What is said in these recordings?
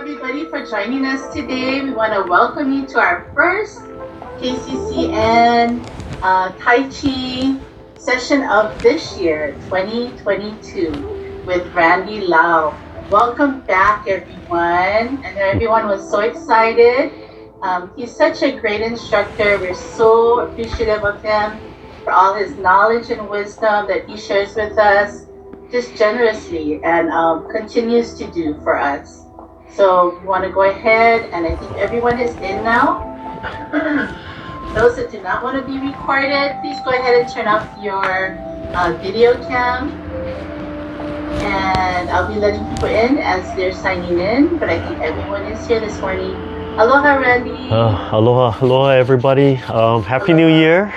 everybody for joining us today. We want to welcome you to our first KCCN Tai Chi session of this year, 2022, with Randy Lau. Welcome back, everyone. And everyone was so excited. He's such a great instructor. We're so appreciative of him for all his knowledge and wisdom that he shares with us just generously and continues to do for us. So we want to go ahead, and I think everyone is in now. Those that do not want to be recorded, please go ahead and turn off your video cam. And I'll be letting people in as they're signing in, but I think everyone is here this morning. Aloha, Randy. Aloha, everybody. Happy New Year.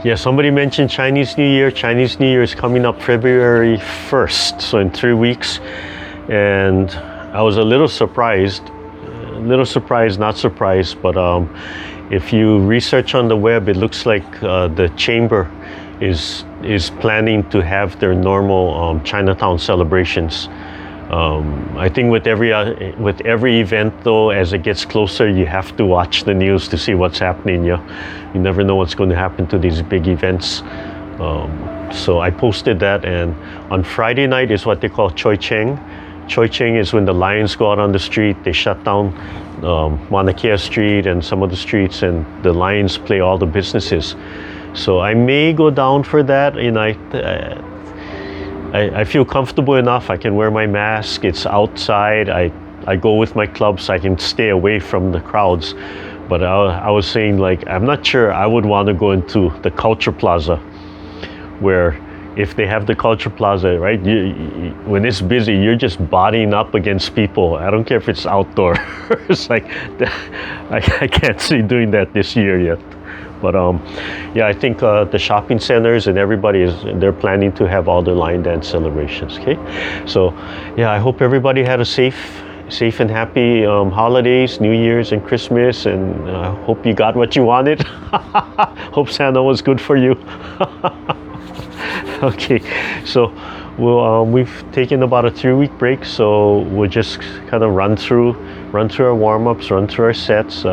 Yeah, somebody mentioned Chinese New Year. Chinese New Year is coming up February 1st, so in 3 weeks. And I was a little surprised, not surprised, but if you research on the web, it looks like the chamber is planning to have their normal Chinatown celebrations. I think with every event though, as it gets closer, you have to watch the news to see what's happening. You never know what's going to happen to these big events. So I posted that, and on Friday night is what they call Choi Cheng. Choi Cheng is when the lions go out on the street. They shut down Mauna Kea Street and some of the streets, and the lions play all the businesses. So I may go down for that, and I feel comfortable enough. I can wear my mask. It's outside. I go with my clubs so I can stay away from the crowds. But I was saying, like, I'm not sure I would want to go into the Culture Plaza, where if they have the Culture Plaza, right, when it's busy, you're just bodying up against people. I don't care if it's outdoor. It's like, I can't see doing that this year yet. But yeah, I think the shopping centers and everybody they're planning to have all their line dance celebrations. Okay, so yeah, I hope everybody had a safe and happy holidays, New Year's and Christmas, and I hope you got what you wanted. Hope Santa was good for you. Okay, so we've taken about a 3-week break, so we'll just kind of run through our warm-ups, run through our sets.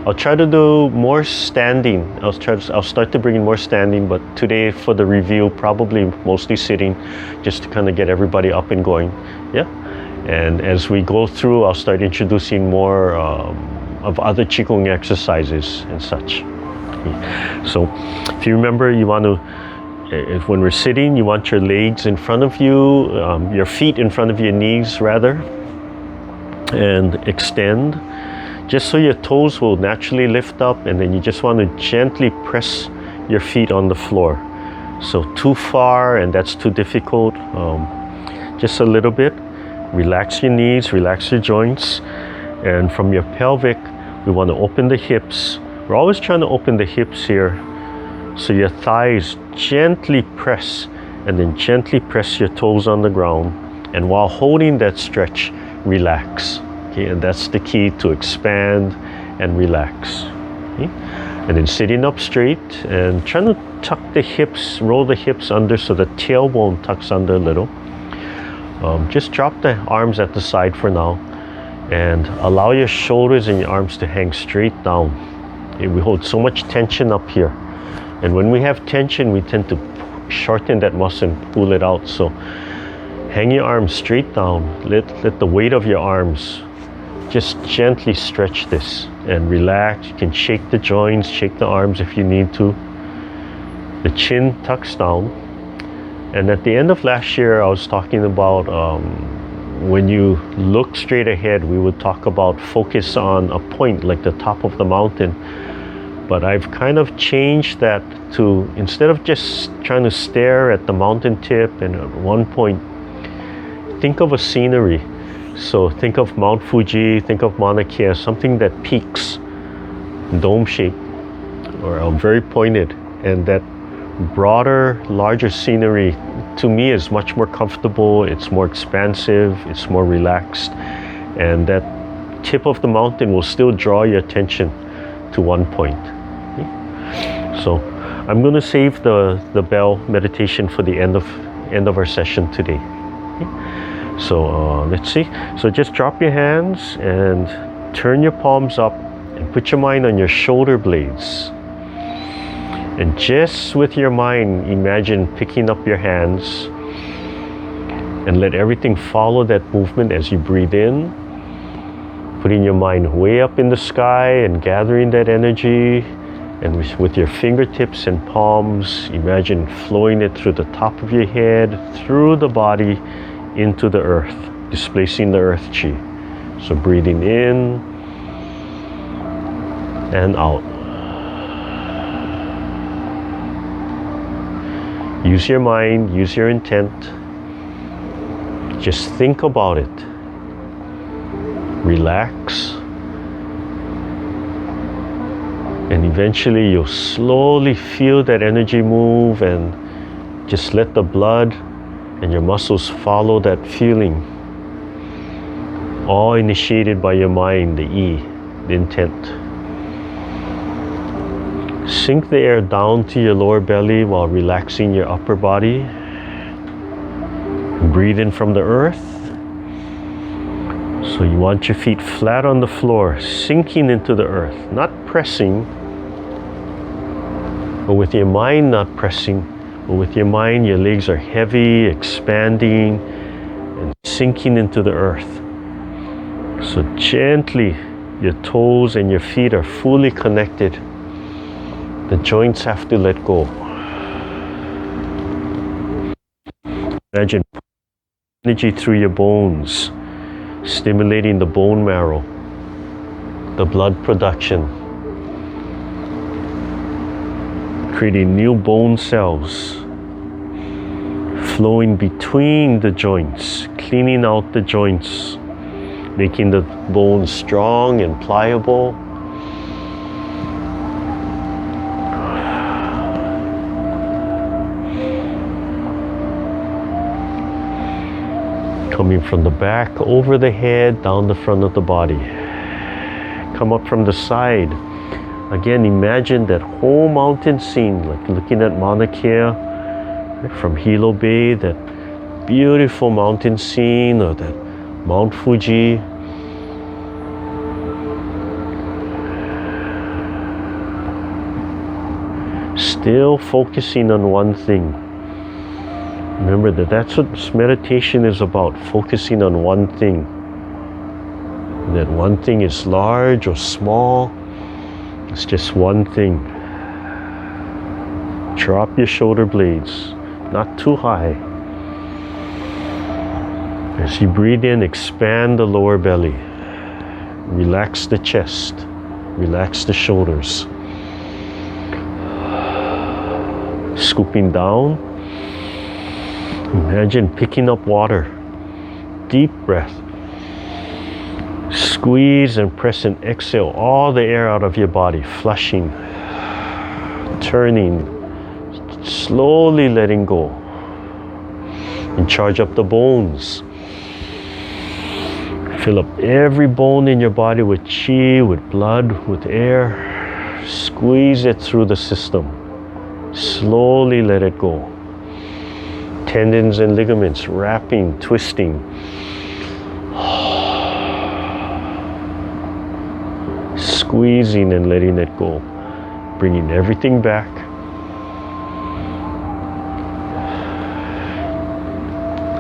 I'll try to do more standing. I'll start to bring in more standing, but today for the review, probably mostly sitting, just to kind of get everybody up and going. Yeah, and as we go through, I'll start introducing more of other Qigong exercises and such. Okay. So if you remember, you want to, when we're sitting, you want your legs in front of you, your feet in front of your knees rather, and extend, just so your toes will naturally lift up, and then you just want to gently press your feet on the floor. So too far, and that's too difficult, just a little bit. Relax your knees, relax your joints, and from your pelvic, we want to open the hips. We're always trying to open the hips here, so your thighs gently press, and then gently press your toes on the ground, and while holding that stretch, relax. Okay, and that's the key to expand and relax. Okay? And then sitting up straight and trying to tuck the hips, roll the hips under so the tailbone tucks under a little. Just drop the arms at the side for now, and allow your shoulders and your arms to hang straight down. Okay, we hold so much tension up here, and when we have tension, we tend to shorten that muscle and pull it out. So hang your arms straight down. Let the weight of your arms just gently stretch this and relax. You can shake the joints, shake the arms if you need to. The chin tucks down. And at the end of last year, I was talking about when you look straight ahead, we would talk about focus on a point like the top of the mountain. But I've kind of changed that to, instead of just trying to stare at the mountain tip and at one point, think of a scenery. So think of Mount Fuji, think of Mauna Kea, something that peaks, dome shape, or very pointed, and that broader, larger scenery to me is much more comfortable, it's more expansive, it's more relaxed, and that tip of the mountain will still draw your attention to one point. Okay? So I'm going to save the bell meditation for the end of our session today. Okay? So let's see. So just drop your hands and turn your palms up and put your mind on your shoulder blades. And just with your mind, imagine picking up your hands and let everything follow that movement as you breathe in. Putting your mind way up in the sky and gathering that energy. And with your fingertips and palms, imagine flowing it through the top of your head, through the body, into the earth, displacing the earth chi. So breathing in and out. Use your mind, use your intent. Just think about it. Relax. And eventually you'll slowly feel that energy move, and just let the blood and your muscles follow that feeling. All initiated by your mind, the E, the intent. Sink the air down to your lower belly while relaxing your upper body. Breathe in from the earth. So you want your feet flat on the floor, sinking into the earth, not pressing, but with your mind not pressing, but with your mind your legs are heavy, expanding, and sinking into the earth. So gently, your toes and your feet are fully connected. The joints have to let go. Imagine energy through your bones, stimulating the bone marrow, the blood production, creating new bone cells, flowing between the joints, cleaning out the joints, making the bones strong and pliable. Coming from the back, over the head, down the front of the body. Come up from the side. Again, imagine that whole mountain scene, like looking at Mauna Kea from Hilo Bay, that beautiful mountain scene, or that Mount Fuji. Still focusing on one thing. Remember that's what meditation is about, focusing on one thing. That one thing is large or small, it's just one thing. Drop your shoulder blades, not too high. As you breathe in, expand the lower belly. Relax the chest, relax the shoulders. Scooping down. Imagine picking up water. Deep breath. Squeeze and press and exhale all the air out of your body, flushing, turning, slowly letting go. And charge up the bones. Fill up every bone in your body with chi, with blood, with air. Squeeze it through the system. Slowly let it go. Tendons and ligaments wrapping, twisting. Squeezing and letting it go. Bringing everything back.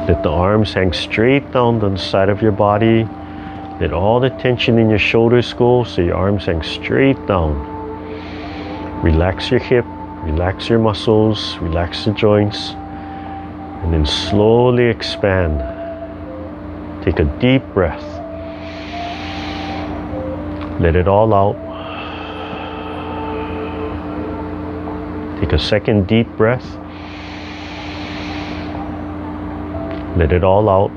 Let the arms hang straight down the side of your body. Let all the tension in your shoulders go so your arms hang straight down. Relax your hip, relax your muscles, relax the joints. And then slowly expand. Take a deep breath. Let it all out. Take a second deep breath. Let it all out.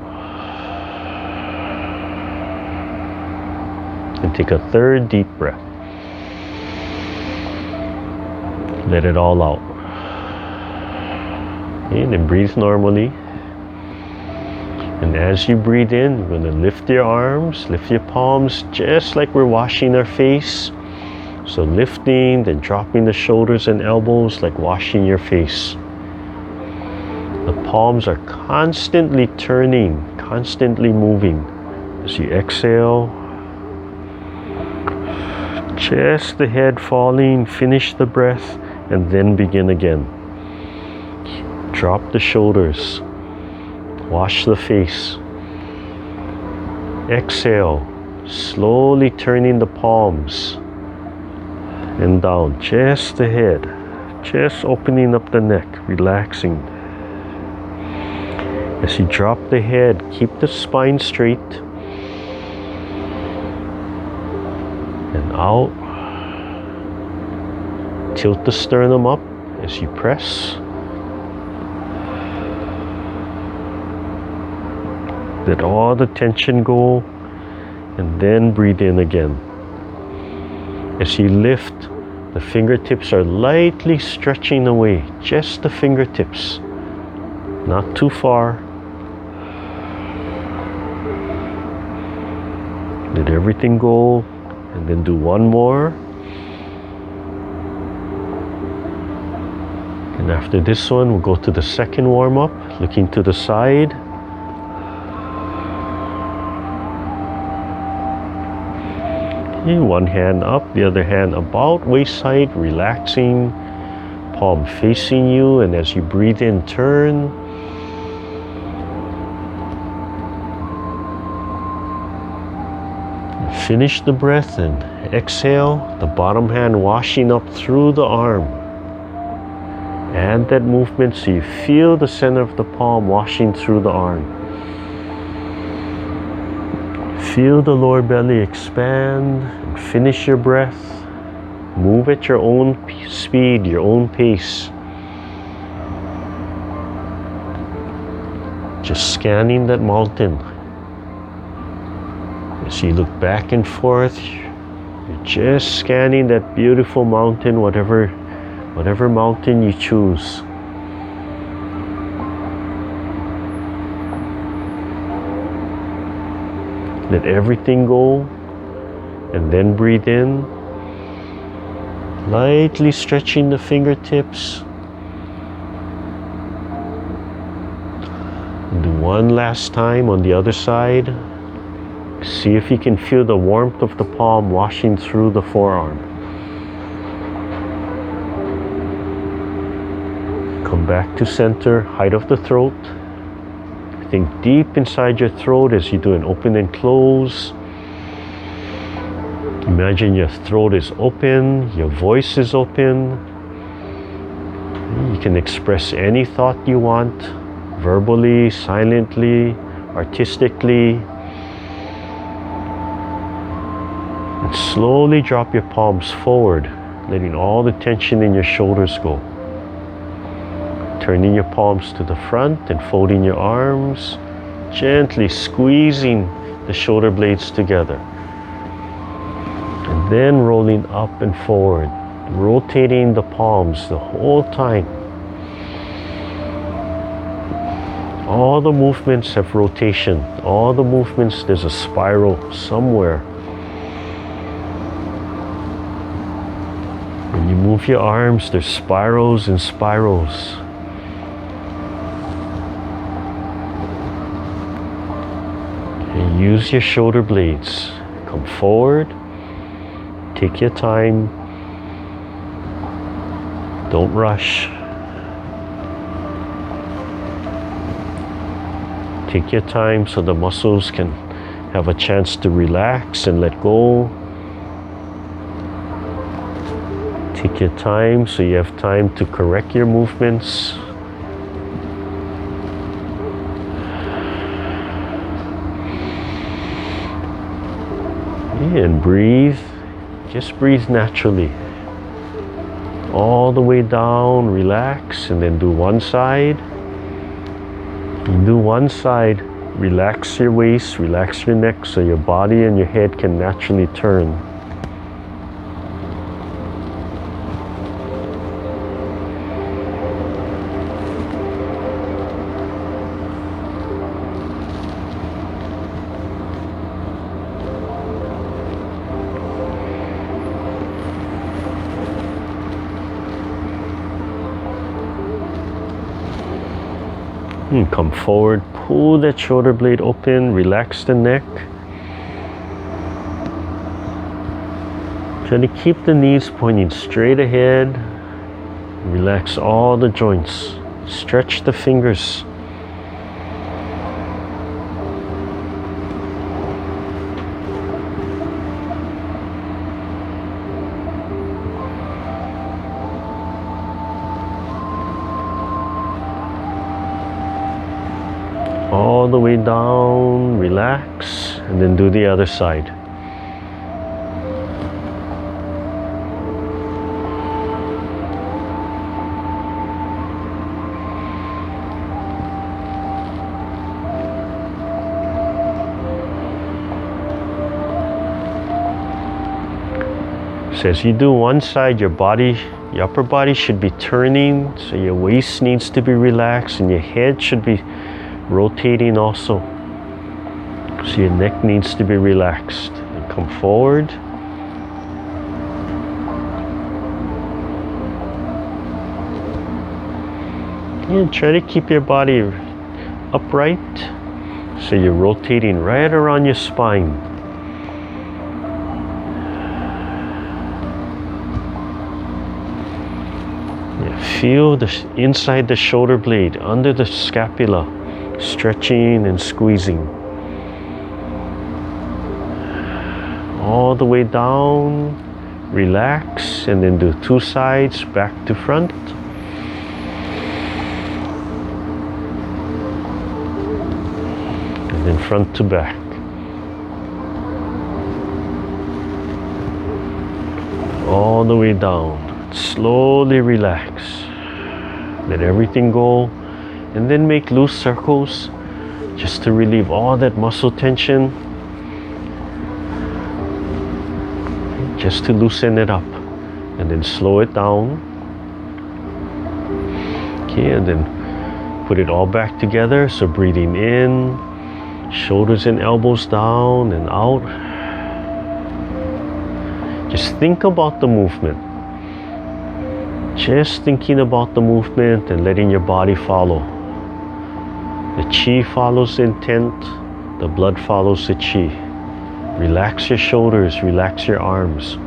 And take a third deep breath. Let it all out. Okay, then breathe normally. And as you breathe in, you're going to lift your arms, lift your palms, just like we're washing our face. So lifting, then dropping the shoulders and elbows like washing your face. The palms are constantly turning, constantly moving. As you exhale, just the head falling, finish the breath, and then begin again. Drop the shoulders, wash the face. Exhale, slowly turning the palms and down, just the head, just opening up the neck, relaxing. As you drop the head, keep the spine straight and out. Tilt the sternum up as you press. Let all the tension go, and then breathe in again. As you lift, the fingertips are lightly stretching away, just the fingertips, not too far. Let everything go, and then do one more. And after this one, we'll go to the second warm-up, looking to the side. Okay, one hand up, the other hand about waist height, relaxing, palm facing you, and as you breathe in, turn. Finish the breath and exhale, the bottom hand washing up through the arm. Add that movement so you feel the center of the palm washing through the arm. Feel the lower belly expand and finish your breath. Move at your own speed, your own pace. Just scanning that mountain. As you look back and forth, you're just scanning that beautiful mountain, whatever mountain you choose. Let everything go, and then breathe in, lightly stretching the fingertips. Do one last time on the other side. See if you can feel the warmth of the palm washing through the forearm. Come back to center, height of the throat. Think deep inside your throat as you do an open and close. Imagine your throat is open, your voice is open. You can express any thought you want, verbally, silently, artistically. And slowly drop your palms forward, letting all the tension in your shoulders go. Turning your palms to the front and folding your arms, gently squeezing the shoulder blades together. And then rolling up and forward, rotating the palms the whole time. All the movements have rotation. All the movements, there's a spiral somewhere. When you move your arms, there's spirals and spirals. And use your shoulder blades. Come forward. Take your time. Don't rush. Take your time so the muscles can have a chance to relax and let go. Take your time so you have time to correct your movements. And breathe. Just breathe naturally. All the way down, relax, and then do one side. You do one side, relax your waist, relax your neck so your body and your head can naturally turn. And come forward, pull that shoulder blade open, relax the neck. Try to keep the knees pointing straight ahead. Relax all the joints. Stretch the fingers. All the way down, relax, and then do the other side. So as you do one side, your upper body should be turning, so your waist needs to be relaxed and your head should be rotating also. So your neck needs to be relaxed. And come forward. And try to keep your body upright, so you're rotating right around your spine. Feel inside the shoulder blade, under the scapula, stretching and squeezing. All the way down, relax, and then do two sides, back to front. And then front to back. All the way down. Slowly relax. Let everything go, and then make loose circles just to relieve all that muscle tension, just to loosen it up, and then slow it down. Okay, and then put it all back together. So breathing in, shoulders and elbows down and out. Just think about the movement. Just thinking about the movement and letting your body follow. The chi follows the intent, the blood follows the chi. Relax your shoulders, relax your arms.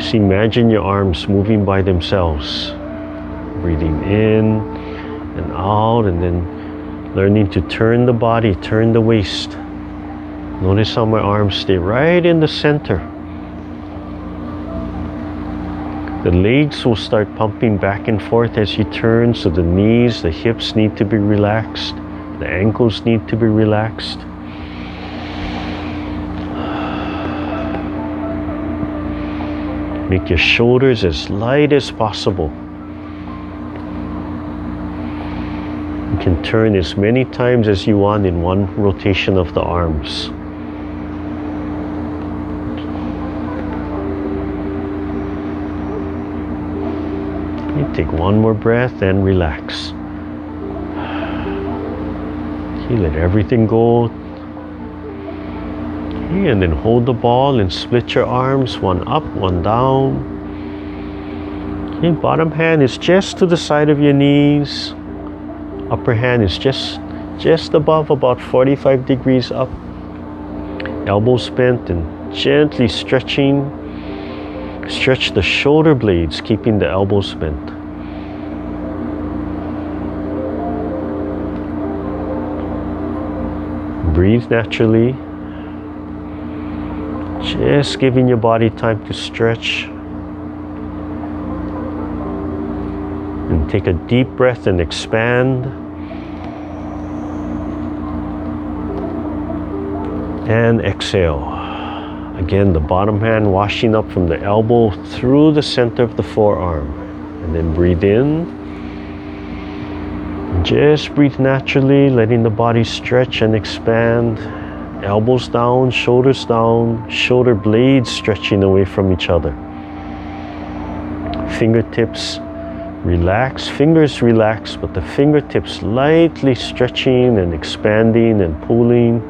Just imagine your arms moving by themselves. Breathing in and out, and then learning to turn the body, turn the waist. Notice how my arms stay right in the center. The legs will start pumping back and forth as you turn, so the knees, the hips need to be relaxed. The ankles need to be relaxed. Make your shoulders as light as possible. You can turn as many times as you want in one rotation of the arms. Take one more breath and relax. Okay, let everything go. Okay, and then hold the ball and split your arms, one up, one down. Okay, bottom hand is just to the side of your knees. Upper hand is just above, about 45 degrees up. Elbows bent and gently stretching. Stretch the shoulder blades, keeping the elbows bent. Breathe naturally. Just giving your body time to stretch. And take a deep breath and expand. And exhale. Again, the bottom hand washing up from the elbow through the center of the forearm. And then breathe in. Just breathe naturally, letting the body stretch and expand. Elbows down, shoulders down, shoulder blades stretching away from each other. Fingertips relax, fingers relax, but the fingertips lightly stretching and expanding and pulling.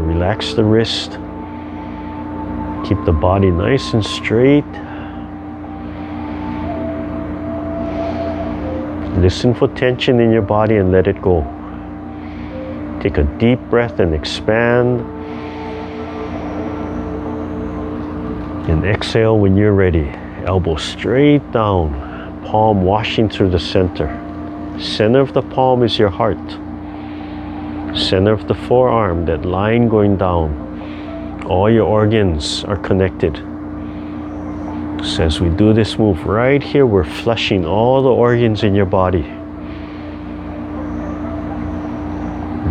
Relax the wrist. Keep the body nice and straight. Listen for tension in your body and let it go. Take a deep breath and expand. And exhale when you're ready. Elbow straight down, palm washing through the center. Center of the palm is your heart. Center of the forearm, that line going down. All your organs are connected. So as we do this move right here, we're flushing all the organs in your body.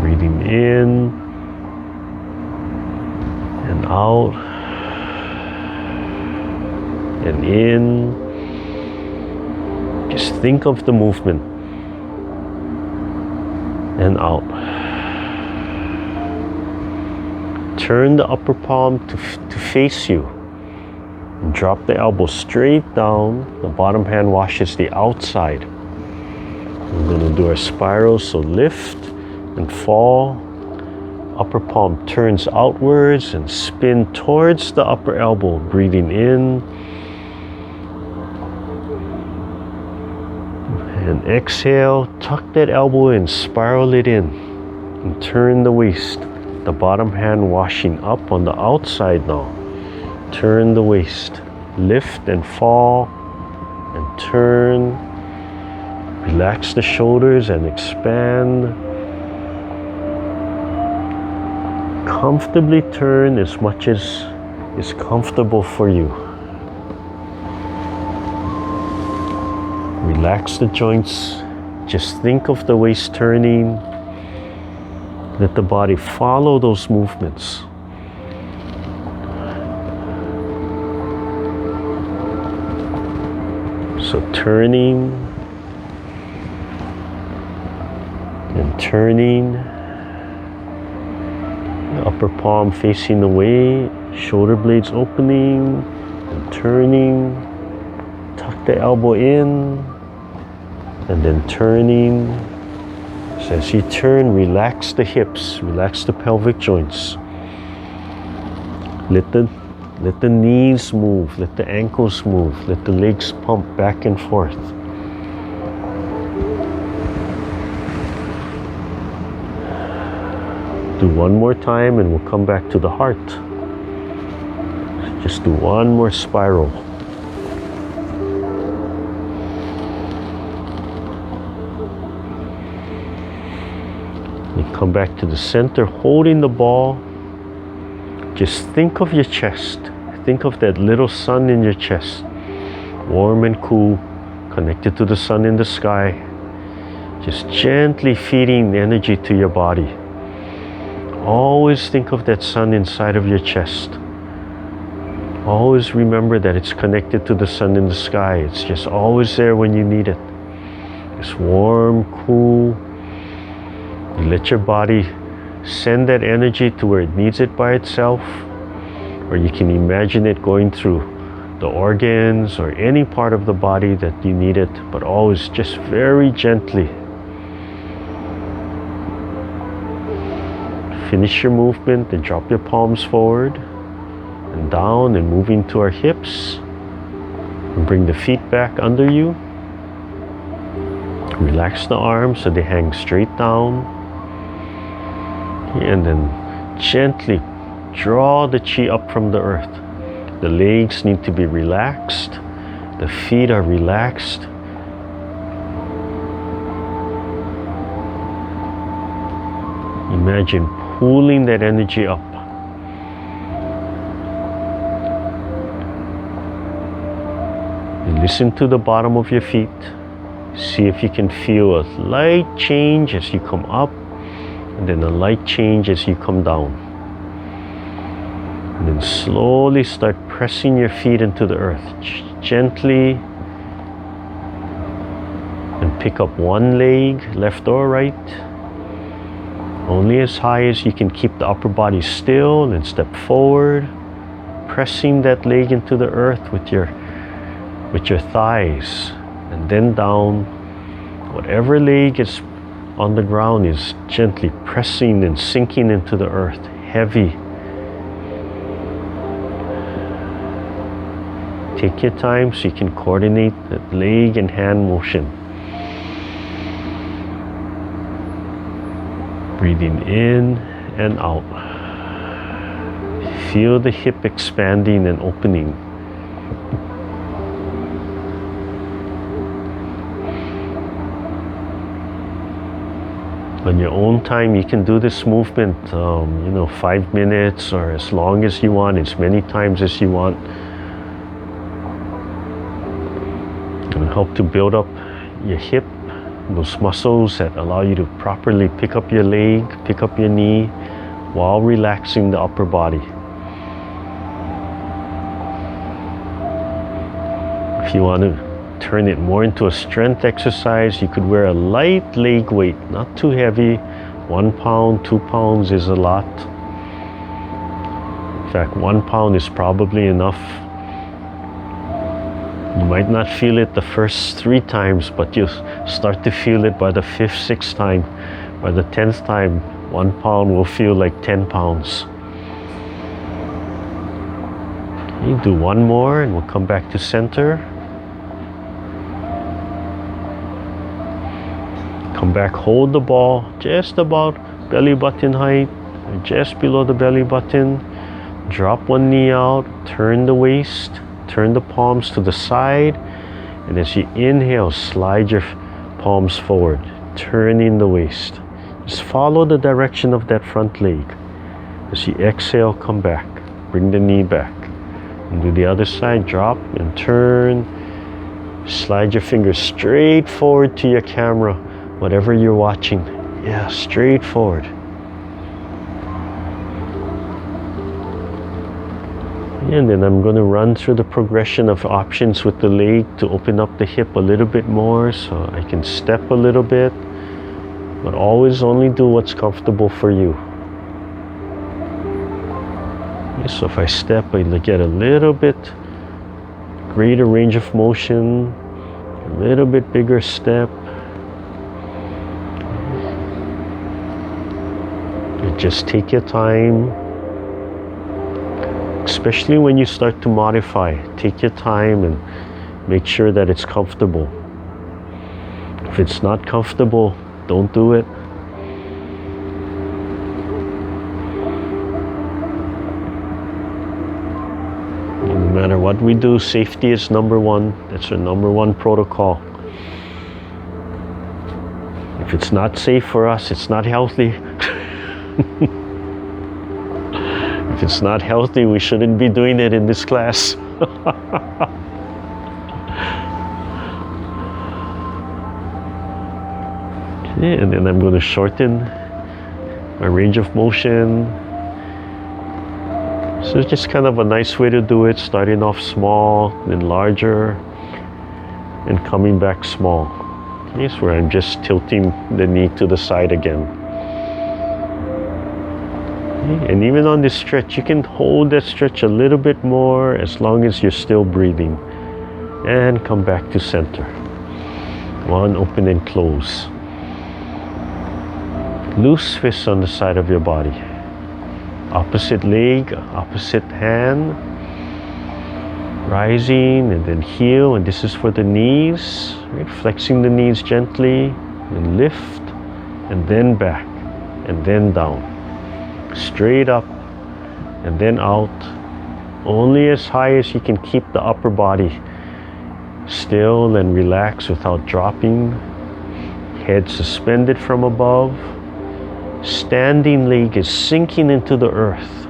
Breathing in and out and in. Just think of the movement and out. Turn the upper palm to face you. Drop the elbow straight down. The bottom hand washes the outside. We're going to do our spiral, so lift and fall. Upper palm turns outwards and spin towards the upper elbow. Breathing in. And exhale, tuck that elbow in, spiral it in, and turn the waist. The bottom hand washing up on the outside now. Turn the waist, lift and fall, and turn. Relax the shoulders and expand. Comfortably turn as much as is comfortable for you. Relax the joints. Just think of the waist turning. Let the body follow those movements. So turning and turning. The upper palm facing away, shoulder blades opening and turning. Tuck the elbow in and then turning. So as you turn, relax the hips, relax the pelvic joints. Let the knees move, let the ankles move, let the legs pump back and forth. Do one more time and we'll come back to the heart. Just do one more spiral. Come back to the center, holding the ball. Just think of your chest. Think of that little sun in your chest. Warm and cool, connected to the sun in the sky. Just gently feeding energy to your body. Always think of that sun inside of your chest. Always remember that it's connected to the sun in the sky. It's just always there when you need it. It's warm, cool. You let your body send that energy to where it needs it by itself, or you can imagine it going through the organs or any part of the body that you need it, but always just very gently. Finish your movement and drop your palms forward and down and moving to our hips. And bring the feet back under you. Relax the arms so they hang straight down. And then gently draw the chi up from the earth. The legs need to be relaxed. The feet are relaxed. Imagine pulling that energy up. And listen to the bottom of your feet. See if you can feel a light change as you come up. And then a light change as you come down. And then slowly start pressing your feet into the earth. Gently. And pick up one leg, left or right. Only as high as you can keep the upper body still, and step forward. Pressing that leg into the earth with your thighs. And then down. Whatever leg is on the ground is gently pressing and sinking into the earth, heavy. Take your time so you can coordinate that leg and hand motion. Breathing in and out. Feel the hip expanding and opening. On your own time, you can do this movement, 5 minutes or as long as you want, as many times as you want. It'll help to build up your hip, those muscles that allow you to properly pick up your leg, pick up your knee, while relaxing the upper body. If you want to turn it more into a strength exercise, you could wear a light leg weight, not too heavy. 1 pound, 2 pounds is a lot. In fact, 1 pound is probably enough. You might not feel it the first 3 times, but you'll start to feel it by the 5th, 6th time. By the 10th time, 1 pound will feel like 10 pounds. You do one more and we'll come back to center. Come back, hold the ball just about belly button height, just below the belly button. Drop one knee out, turn the waist, turn the palms to the side, and as you inhale, slide your palms forward, turning the waist. Just follow the direction of that front leg. As you exhale, come back, bring the knee back. And do the other side, drop and turn. Slide your fingers straight forward to your camera. Whatever you're watching, yeah, straight forward. And then I'm going to run through the progression of options with the leg to open up the hip a little bit more so I can step a little bit, but always only do what's comfortable for you. So if I step, I get a little bit greater range of motion, a little bit bigger step. Just take your time, especially when you start to modify. Take your time and make sure that it's comfortable. If it's not comfortable, don't do it. No matter what we do, safety is number one. That's our number one protocol. If it's not safe for us, it's not healthy. If it's not healthy, we shouldn't be doing it in this class. Okay, and then I'm going to shorten my range of motion. So it's just kind of a nice way to do it, starting off small, then larger, and coming back small. Okay, so where I'm just tilting the knee to the side again. And even on this stretch, you can hold that stretch a little bit more as long as you're still breathing. And come back to center. One, open and close. Loose fists on the side of your body. Opposite leg, opposite hand. Rising and then heel, and this is for the knees. Right? Flexing the knees gently, and lift, and then back, and then down. Straight up and then out, only as high as you can keep the upper body still and relaxed without dropping. Head suspended from above. Standing leg is sinking into the earth.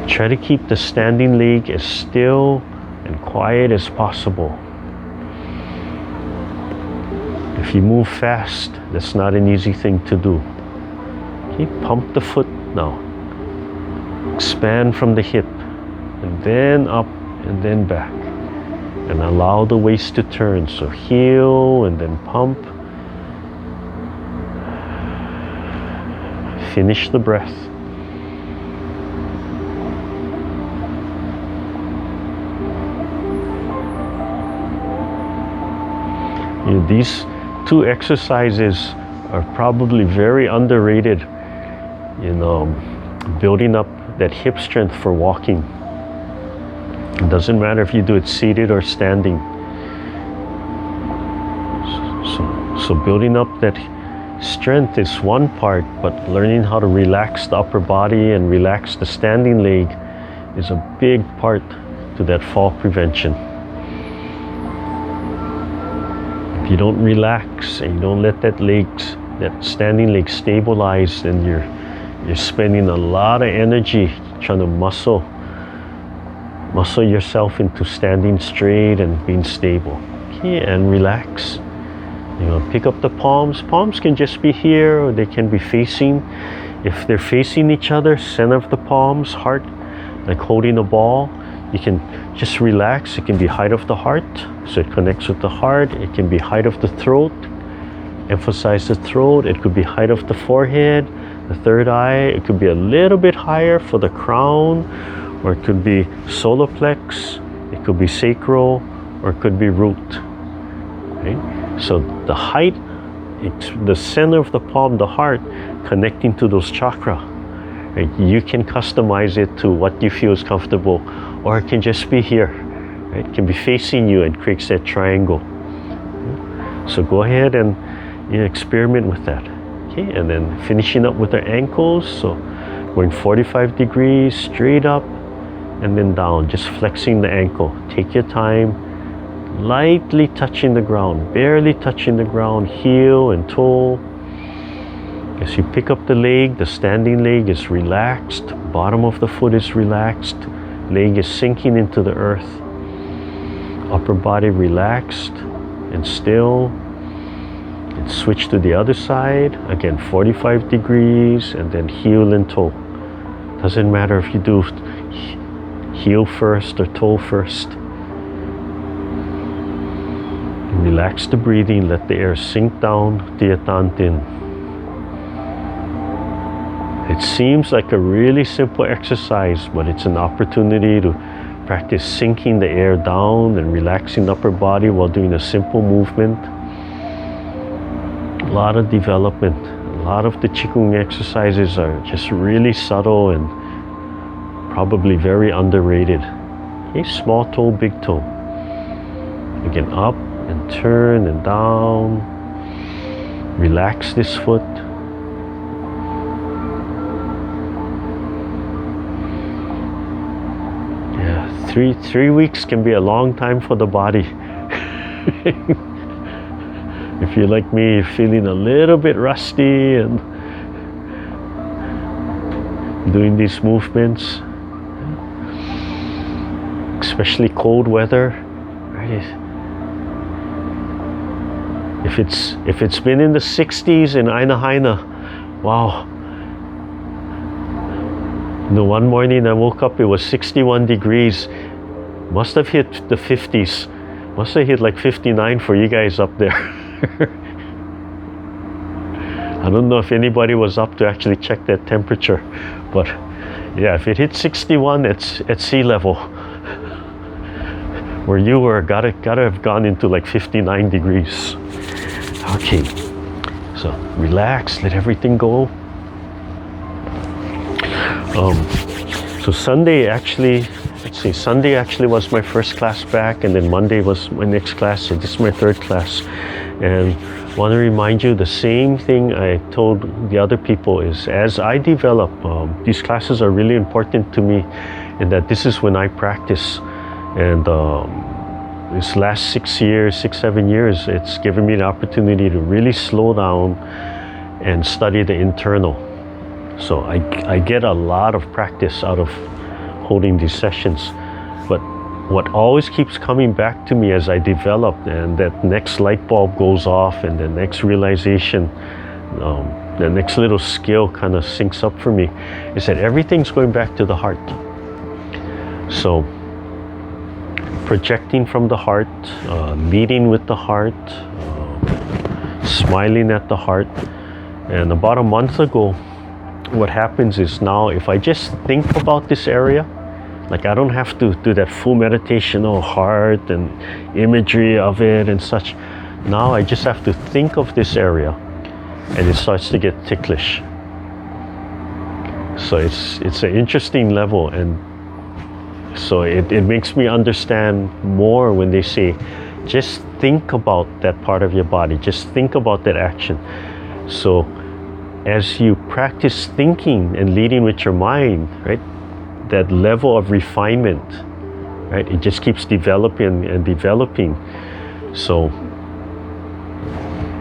Try to keep the standing leg as still and quiet as possible. If you move fast, that's not an easy thing to do. Okay, pump the foot now. Expand from the hip, and then up, and then back. And allow the waist to turn. So heel, and then pump. Finish the breath. These two exercises are probably very underrated in building up that hip strength for walking. It doesn't matter if you do it seated or standing. So building up that strength is one part, but learning how to relax the upper body and relax the standing leg is a big part to that fall prevention. If you don't relax and you don't let that standing leg stabilize, then you're spending a lot of energy trying to muscle yourself into standing straight and being stable. Okay, and relax. Pick up the palms. Palms can just be here, or they can be facing. If they're facing each other, center of the palms, heart, like holding a ball, you can just relax. It can be height of the heart, so it connects with the heart. It can be height of the throat, emphasize the throat. It could be height of the forehead, the third eye. It could be a little bit higher for the crown, or it could be solar plex. It could be sacral, or it could be root. Okay? So the height, the center of the palm, the heart, connecting to those chakra. Right? You can customize it to what you feel is comfortable, or it can just be here. Right? It can be facing you and creates that triangle. Okay? So go ahead and experiment with that. Okay? And then finishing up with our ankles. So going 45 degrees, straight up, and then down, just flexing the ankle. Take your time. Lightly touching the ground, barely touching the ground, heel and toe. As you pick up the leg, the standing leg is relaxed, bottom of the foot is relaxed, leg is sinking into the earth, upper body relaxed and still. And switch to the other side, again 45 degrees, and then heel and toe. Doesn't matter if you do heel first or toe first. Relax the breathing, let the air sink down to your tantin. It seems like a really simple exercise, but it's an opportunity to practice sinking the air down and relaxing the upper body while doing a simple movement. A lot of development. A lot of the Qigong exercises are just really subtle and probably very underrated. Okay, small toe, big toe. Again, up and turn and down. Relax this foot. Yeah, three weeks can be a long time for the body. If you're like me, you're feeling a little bit rusty and doing these movements, especially cold weather, right? If it's been in the 60s in Aina, wow. One morning I woke up, it was 61 degrees. Must have hit the 50s. Must have hit like 59 for you guys up there. I don't know if anybody was up to actually check that temperature, but yeah, if it hit 61, it's at sea level. Where you were, gotta have gone into like 59 degrees. Okay, so relax, let everything go. So Sunday actually was my first class back, and then Monday was my next class, so this is my third class. And want to remind you the same thing I told the other people is, as I develop, these classes are really important to me, in that this is when I practice. And this last 7 years, it's given me the opportunity to really slow down and study the internal. So I get a lot of practice out of holding these sessions. But what always keeps coming back to me as I develop, and that next light bulb goes off, and the next realization, the next little skill kind of syncs up for me, is that everything's going back to the heart. So projecting from the heart, leading with the heart, smiling at the heart. And about a month ago, what happens is, now if I just think about this area, like I don't have to do that full meditation, heart and imagery of it and such. Now I just have to think of this area, and it starts to get ticklish. So it's an interesting level, and so it makes me understand more when they say, just think about that part of your body, just think about that action. So as you practice thinking and leading with your mind, right, that level of refinement, right, it just keeps developing and developing. So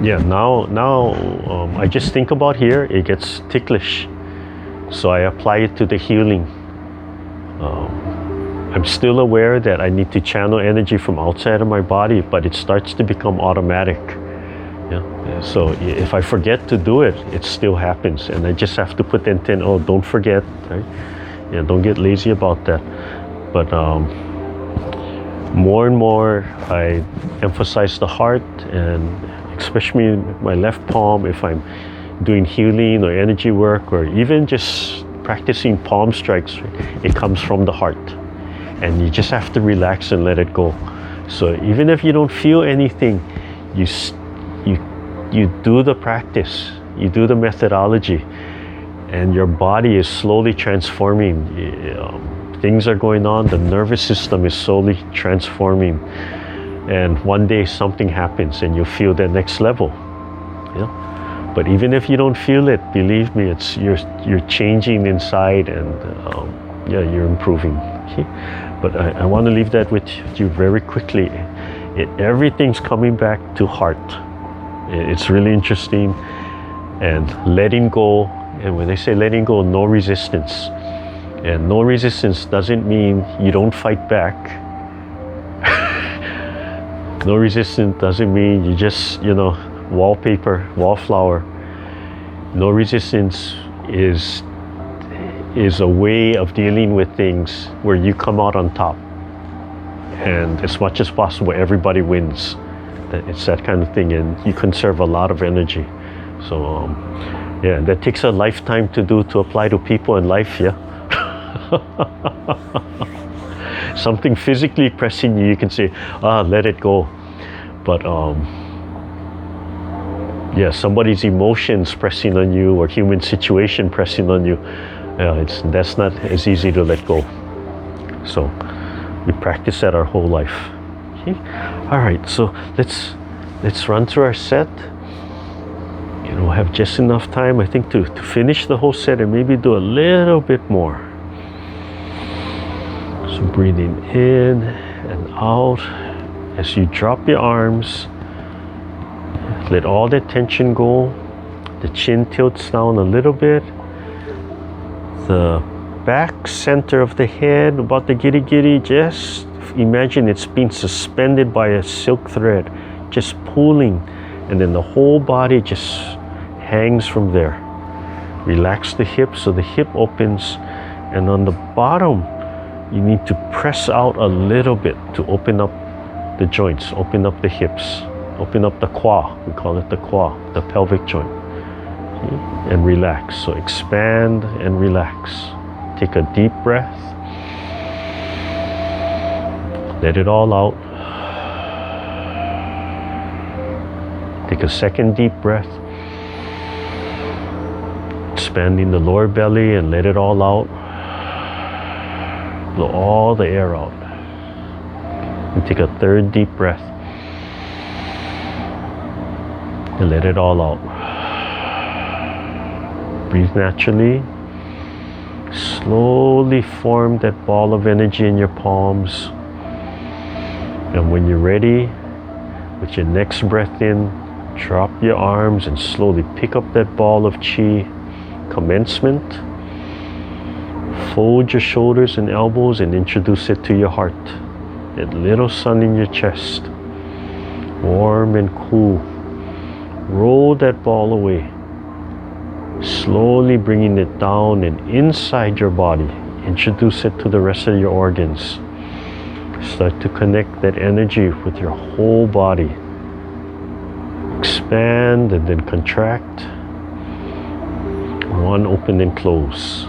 yeah, now I just think about here, it gets ticklish, so I apply it to the healing. I'm still aware that I need to channel energy from outside of my body, but it starts to become automatic. Yeah. So if I forget to do it, it still happens, and I just have to put the intent, oh, don't forget, right? Yeah, don't get lazy about that. But more and more I emphasize the heart, and especially my left palm, if I'm doing healing or energy work, or even just practicing palm strikes, it comes from the heart, and you just have to relax and let it go. So even if you don't feel anything, you do the practice, you do the methodology, and your body is slowly transforming. Things are going on, the nervous system is slowly transforming, and one day something happens and you feel that next level. Yeah. But even if you don't feel it, believe me, it's you're changing inside, and yeah, you're improving. Okay? But I want to leave that with you very quickly. Everything's coming back to heart. It's really interesting, and letting go. And when I say letting go, no resistance. And no resistance doesn't mean you don't fight back. No resistance doesn't mean you just, wallpaper, wallflower. No resistance is a way of dealing with things where you come out on top. And as much as possible, everybody wins. It's that kind of thing, and you conserve a lot of energy. So yeah, that takes a lifetime to do, to apply to people in life. Yeah. Something physically pressing you can say, let it go. But yeah, somebody's emotions pressing on you, or human situation pressing on you, that's not as easy to let go. So we practice that our whole life. Okay? All right, so let's run through our set. Have just enough time, I think, to finish the whole set, and maybe do a little bit more. So breathing in and out. As you drop your arms, let all that tension go. The chin tilts down a little bit. The back center of the head, about the giri-giri, just imagine it's being suspended by a silk thread, just pulling, and then the whole body just hangs from there. Relax the hips so the hip opens, and on the bottom you need to press out a little bit to open up the joints, open up the hips, open up the kwa. We call it the kwa, the pelvic joint. Okay? And relax. So expand and relax. Take a deep breath. Let it all out. Take a second deep breath. Expanding the lower belly and let it all out. Blow all the air out. And take a third deep breath. And let it all out. Breathe naturally. Slowly form that ball of energy in your palms. And when you're ready, with your next breath in, drop your arms and slowly pick up that ball of chi. Commencement. Fold your shoulders and elbows and introduce it to your heart. That little sun in your chest. Warm and cool. Roll that ball away. Slowly bringing it down and inside your body. Introduce it to the rest of your organs. Start to connect that energy with your whole body. Expand and then contract. One, open and close.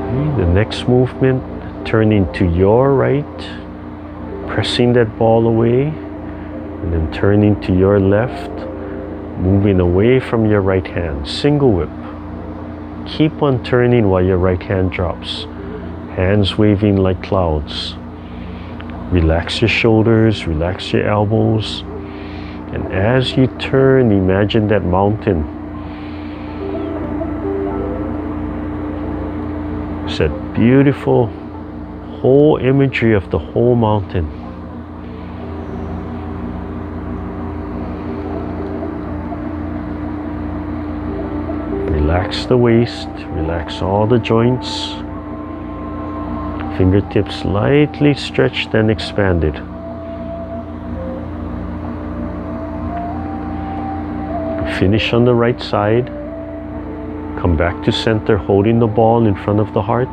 Okay, the next movement, turning to your right, pressing that ball away, and then turning to your left, moving away from your right hand. Single whip. Keep on turning while your right hand drops. Hands waving like clouds. Relax your shoulders, relax your elbows. And as you turn, imagine that mountain. It's that beautiful whole imagery of the whole mountain. Relax the waist, relax all the joints. Fingertips lightly stretched and expanded. Finish on the right side. Come back to center, holding the ball in front of the heart.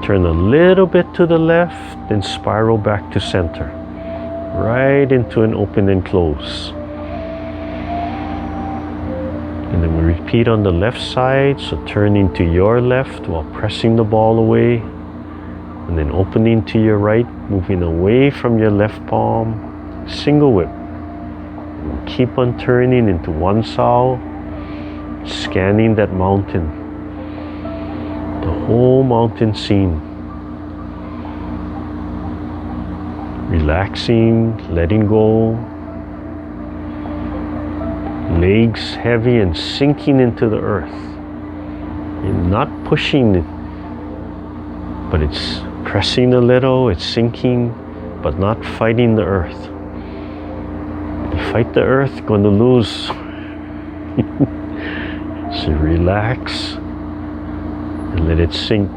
Turn a little bit to the left, then spiral back to center. Right into an open and close. And then we repeat on the left side, so turning to your left while pressing the ball away. And then opening to your right, moving away from your left palm. Single whip. And keep on turning into Wan Sau, scanning that mountain. The whole mountain scene. Relaxing, letting go. Legs heavy and sinking into the earth. You're not pushing it, but it's pressing a little, it's sinking, but not fighting the earth. If you fight the earth, you're going to lose. So relax and let it sink.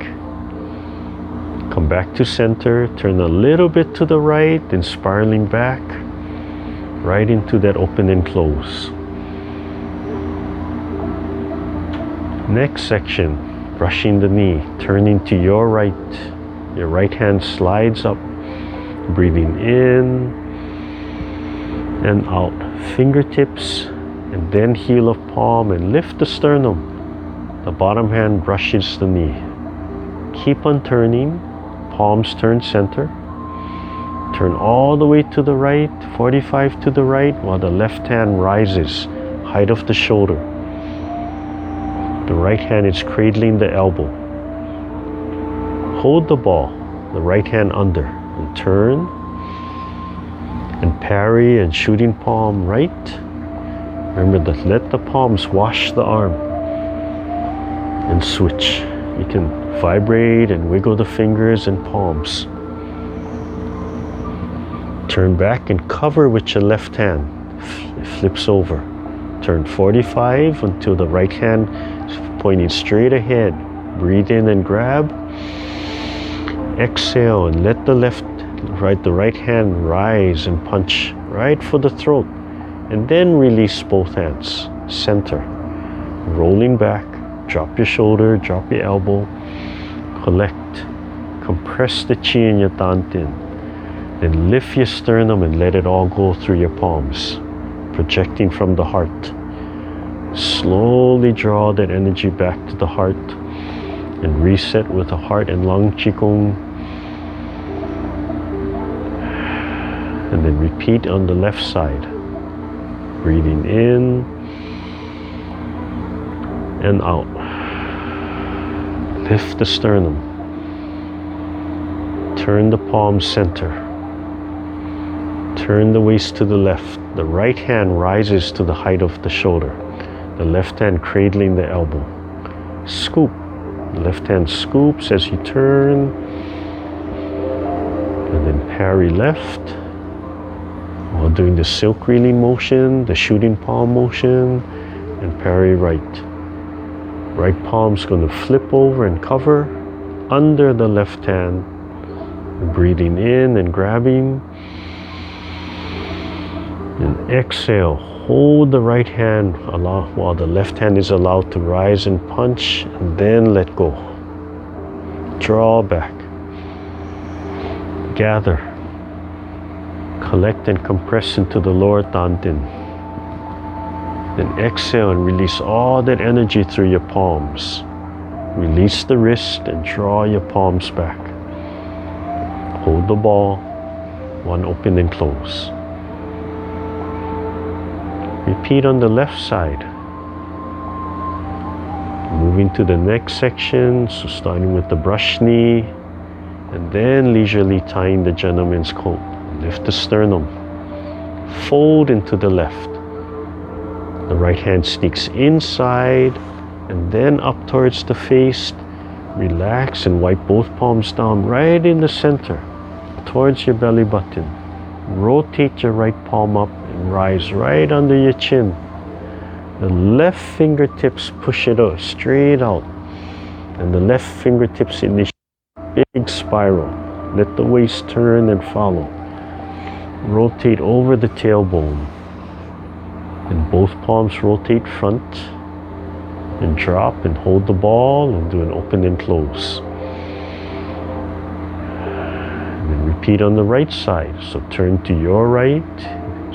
Come back to center, turn a little bit to the right, then spiraling back, right into that open and close. Next section, brushing the knee, turning to your right. Your right hand slides up, breathing in and out. Fingertips and then heel of palm, and lift the sternum. The bottom hand brushes the knee. Keep on turning, palms turn center. Turn all the way to the right, 45 to the right, while the left hand rises, height of the shoulder. The right hand is cradling the elbow. Hold the ball, the right hand under, and turn. And parry and shooting palm right. Remember to let the palms wash the arm. And switch. You can vibrate and wiggle the fingers and palms. Turn back and cover with your left hand. It flips over. Turn 45 until the right hand is pointing straight ahead. Breathe in and grab. Exhale and let the right hand rise and punch right for the throat. And then release both hands. Center. Rolling back. Drop your shoulder, drop your elbow. Collect. Compress the chi in your dantian. Then lift your sternum and let it all go through your palms, projecting from the heart. Slowly draw that energy back to the heart and reset with a heart and lung Qigong. And then repeat on the left side. Breathing in and out. Lift the sternum. Turn the palms center. Turn the waist to the left. The right hand rises to the height of the shoulder. The left hand cradling the elbow. Scoop. The left hand scoops as you turn. And then parry left. While doing the silk reeling motion, the shooting palm motion, and parry right. Right palm's going to flip over and cover under the left hand. Breathing in and grabbing. And exhale, hold the right hand while the left hand is allowed to rise and punch, and then let go. Draw back. Gather. Collect and compress into the lower dantian. Then exhale and release all that energy through your palms. Release the wrist and draw your palms back. Hold the ball, one open and close. Repeat on the left side. Moving to the next section, so starting with the brush knee, and then leisurely tying the gentleman's coat. Lift the sternum. fold into the left. The right hand sneaks inside and then up towards the face. Relax and wipe both palms down right in the center towards your belly button. Rotate your right palm up and rise right under your chin. The left fingertips push it out, straight out. And the left fingertips initiate a big spiral. Let the waist turn and follow. Rotate over the tailbone. And both palms rotate front. And drop and hold the ball and do an open and close. And then repeat on the right side. So turn to your right.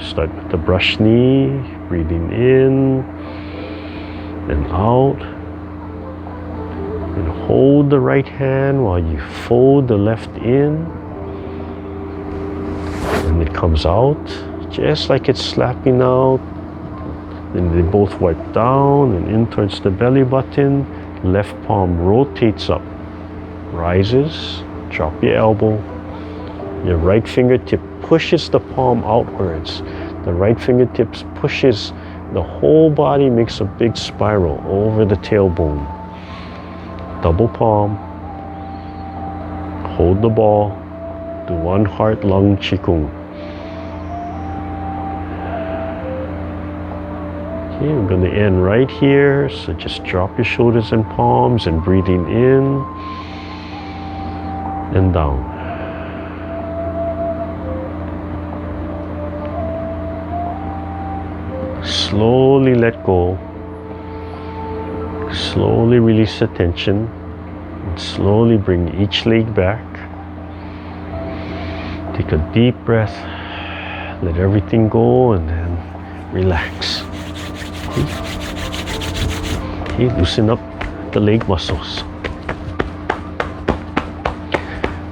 Start with the brush knee. Breathing in and out. And hold the right hand while you fold the left in. And it comes out just like it's slapping out. Then they both wipe down and in towards the belly button. Left palm rotates up, rises, drop your elbow. Your right fingertip pushes the palm outwards. The right fingertips pushes the whole body, makes a big spiral over the tailbone. Double palm. Hold the ball. Do one heart lung Qigong. Okay, we're going to end right here. So just drop your shoulders and palms and breathing in and down. Slowly let go. Slowly release the tension. And slowly bring each leg back. Take a deep breath. Let everything go and then relax. Okay, loosen up the leg muscles.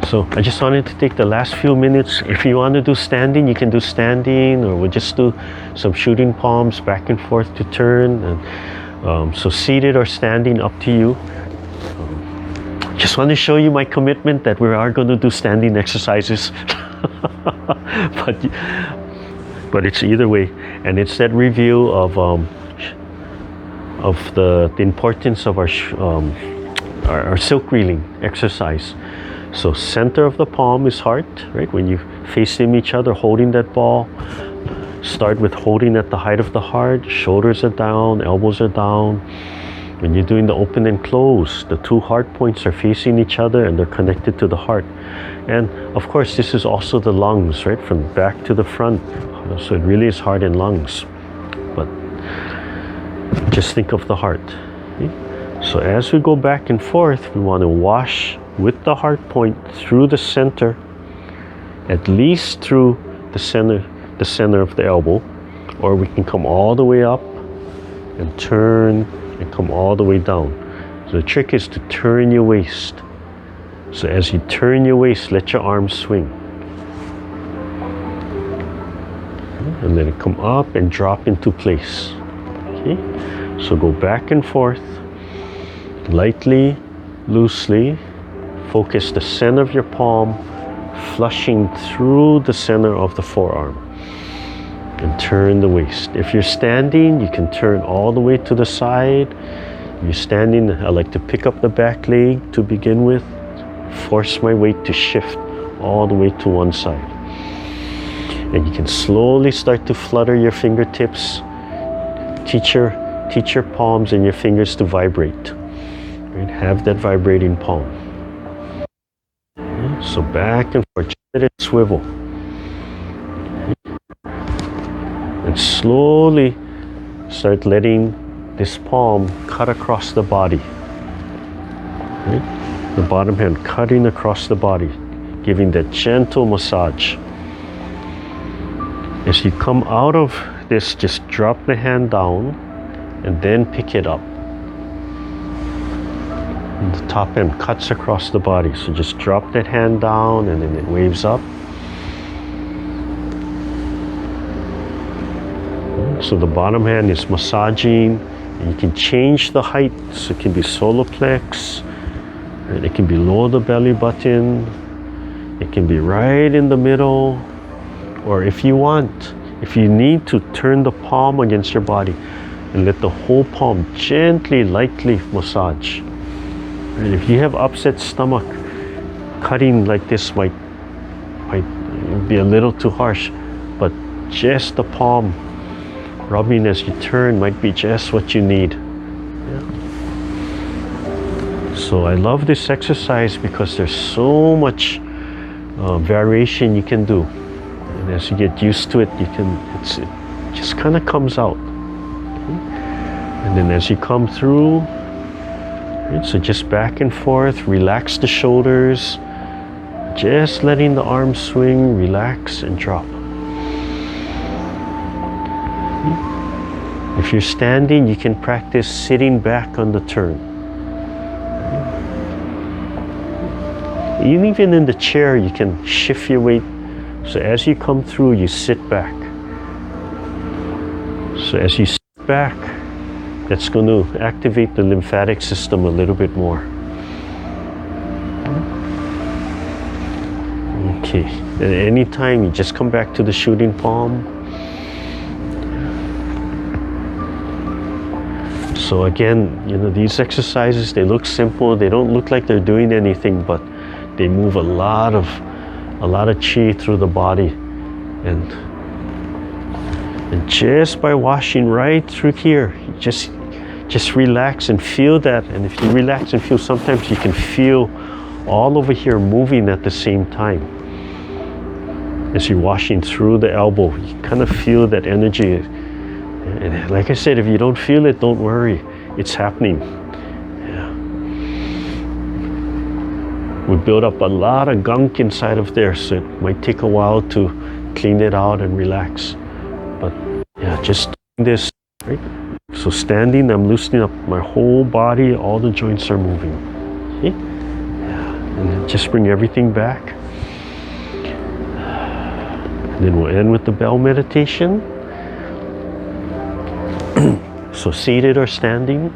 So I just wanted to take the last few minutes. If you want to do standing, you can do standing, or we'll just do some shooting palms back and forth to turn. And so seated or standing, up to you. Just want to show you my commitment that we are going to do standing exercises. but it's either way, and it's that review of the importance of our silk reeling exercise. So center of the palm is heart, right? When you facing each other, holding that ball, start with holding at the height of the heart. Shoulders are down, elbows are down. When you're doing the open and close, the two heart points are facing each other and they're connected to the heart. And of course, this is also the lungs, right? From back to the front. So it really is heart and lungs. But just think of the heart. Okay? So as we go back and forth, we want to wash with the heart point through the center, at least through the center of the elbow, or we can come all the way up and turn and come all the way down. So the trick is to turn your waist. So as you turn your waist, let your arms swing. And then come up and drop into place. Okay? So go back and forth, lightly, loosely. Focus the center of your palm, flushing through the center of the forearm. And turn the waist. If you're standing, you can turn all the way to the side. If you're standing, I like to pick up the back leg to begin with. Force my weight to shift all the way to one side. And you can slowly start to flutter your fingertips. Teach your palms and your fingers to vibrate. Right? Have that vibrating palm. Okay? So back and forth, just let it swivel. And slowly start letting this palm cut across the body. Right? The bottom hand cutting across the body, giving that gentle massage. As you come out of this, just drop the hand down and then pick it up. And the top hand cuts across the body. So just drop that hand down and then it waves up. So the bottom hand is massaging. And you can change the height. So it can be solar plex. And it can be below the belly button. It can be right in the middle. Or if you want, If you need to, turn the palm against your body and let the whole palm gently, lightly massage. And if you have upset stomach, cutting like this might be a little too harsh, but just the palm rubbing as you turn might be just what you need. Yeah. So I love this exercise because there's so much variation you can do, and as you get used to it, it just kind of comes out. Okay. And then as you come through, right, so just back and forth, relax the shoulders, just letting the arms swing, relax and drop. If you're standing, you can practice sitting back on the turn. Even in the chair, you can shift your weight. So as you come through, you sit back. So as you sit back, that's going to activate the lymphatic system a little bit more. Okay, at any time, you just come back to the shooting palm. So again, these exercises, they look simple. They don't look like they're doing anything, but they move a lot of chi through the body, and just by washing right through here, just relax and feel that. And if you relax and feel, sometimes you can feel all over here moving at the same time. As you're washing through the elbow, you kind of feel that energy. And like I said, if you don't feel it, don't worry, it's happening. We build up a lot of gunk inside of there, so it might take a while to clean it out and relax. But yeah, just doing this, right? So standing, I'm loosening up my whole body, all the joints are moving. Okay? Yeah. And then just bring everything back. And then we'll end with the bell meditation. So seated or standing,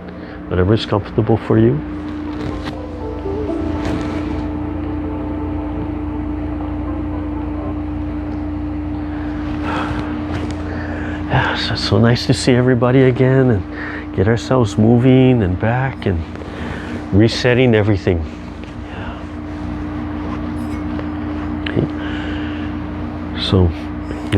whatever is comfortable for you. So nice to see everybody again and get ourselves moving and back and resetting everything. Yeah. Okay. So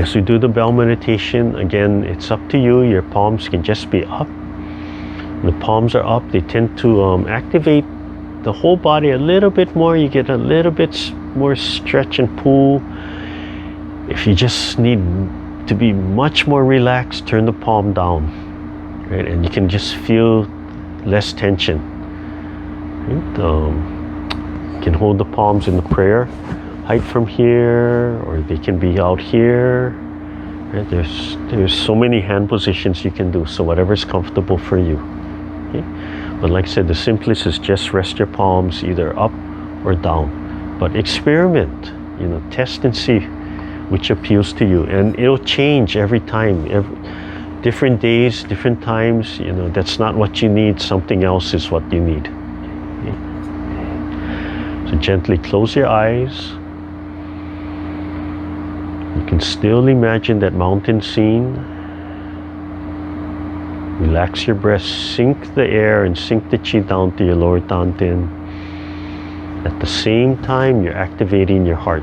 as we do the bell meditation, again, it's up to you. Your palms can just be up. When the palms are up, they tend to activate the whole body a little bit more. You get a little bit more stretch and pull. If you just need to be much more relaxed, turn the palm down, right? And you can just feel less tension. Right? You can hold the palms in the prayer height from here, or they can be out here. Right? There's so many hand positions you can do, so whatever's comfortable for you. Okay? But like I said, the simplest is just rest your palms either up or down. But experiment, test and see which appeals to you, and it'll change every time. Different days, different times, that's not what you need, something else is what you need. Okay. So gently close your eyes. You can still imagine that mountain scene. Relax your breath, sink the air and sink the chi down to your lower dantian. At the same time, you're activating your heart.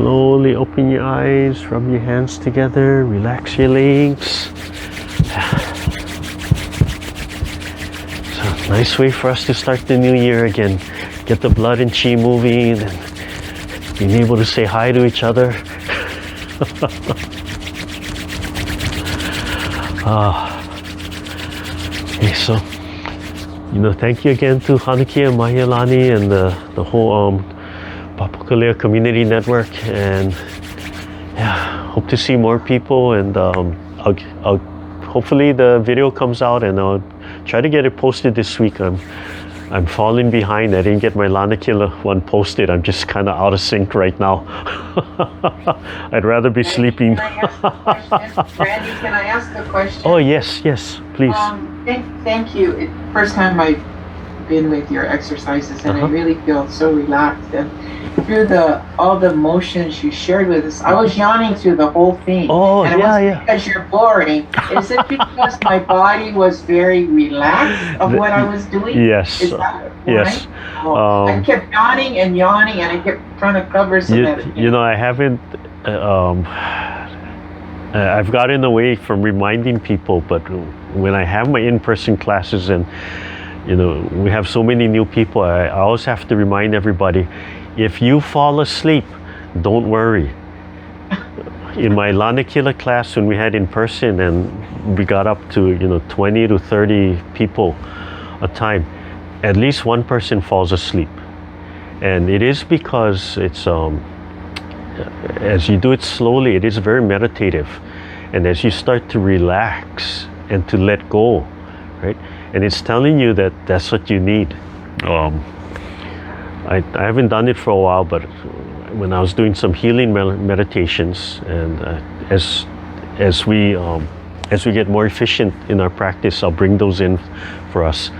slowly open your eyes, rub your hands together, relax your legs. So, nice way for us to start the new year again. Get the blood and chi moving and being able to say hi to each other. Okay, so, thank you again to Hanuki and Mahialani and the whole Papakōlea community network, and yeah, hope to see more people, and I'll hopefully the video comes out and I'll try to get it posted this week. I'm falling behind. I didn't get my Lanakila one posted. I'm just kind of out of sync right now. I'd rather be sleeping. Can I ask a question? Randy, can I ask a question? Oh yes, please. Thank you. First time I've been with your exercises, and I really feel so relaxed. And through all the motions you shared with us, I was yawning through the whole thing. Oh, and it wasn't because you're boring. Is it because my body was very relaxed of what I was doing? Yes. Is that right? Yes. I kept yawning, and I kept trying to cover some of it. I haven't. I've gotten away from reminding people, but when I have my in-person classes and we have so many new people, I always have to remind everybody, if you fall asleep, don't worry. In my Lanakila class, when we had in person and we got up to 20 to 30 people a time, at least one person falls asleep. And it is because it's as you do it slowly, it is very meditative. And as you start to relax and to let go, right? And it's telling you that that's what you need. I haven't done it for a while, but when I was doing some healing meditations, and as we get more efficient in our practice, I'll bring those in for us.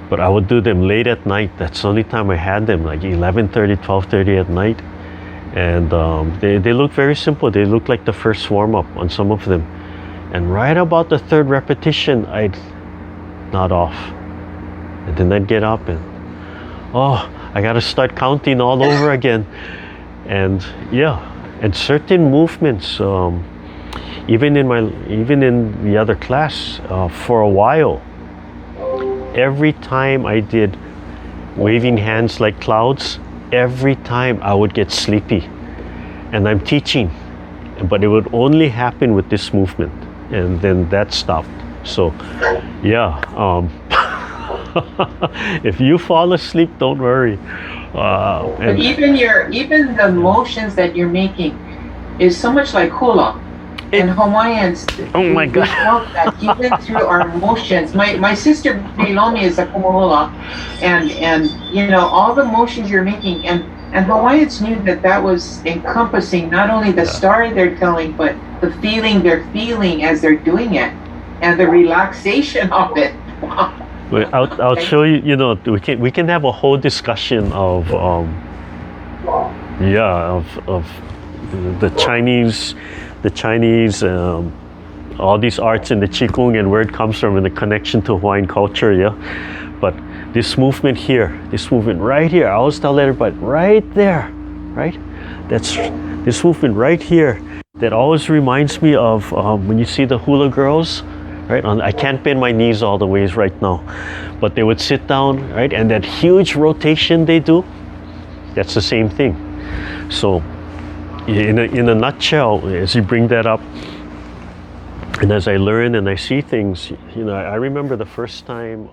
But I would do them late at night. That's the only time I had them, like 11:30, 12:30 at night. And they look very simple. They look like the first warm-up on some of them. And right about the third repetition, I'd nod off. And then I'd get up and, I gotta start counting all over again. And and certain movements, even in the other class, for a while, every time I did waving hands like clouds, every time I would get sleepy. And I'm teaching, but it would only happen with this movement, and then that stopped. So if you fall asleep, don't worry. But even the motions that you're making is so much like Kula. And Hawaiians, oh my God, we felt that even through our motions. My sister below me is a kumohula, and all the motions you're making, and Hawaiians knew that was encompassing not only the story they're telling, but the feeling they're feeling as they're doing it, and the relaxation of it. Wow. Well, I'll show you. We can have a whole discussion of the Chinese, all these arts in the Qigong and where it comes from and the connection to Hawaiian culture, But this movement right here, I always tell everybody, right there, right? That's this movement right here that always reminds me of when you see the hula girls, right? I can't bend my knees all the ways right now, but they would sit down, right? And that huge rotation they do, that's the same thing. So in a nutshell, as you bring that up, and as I learn and I see things, I remember the first time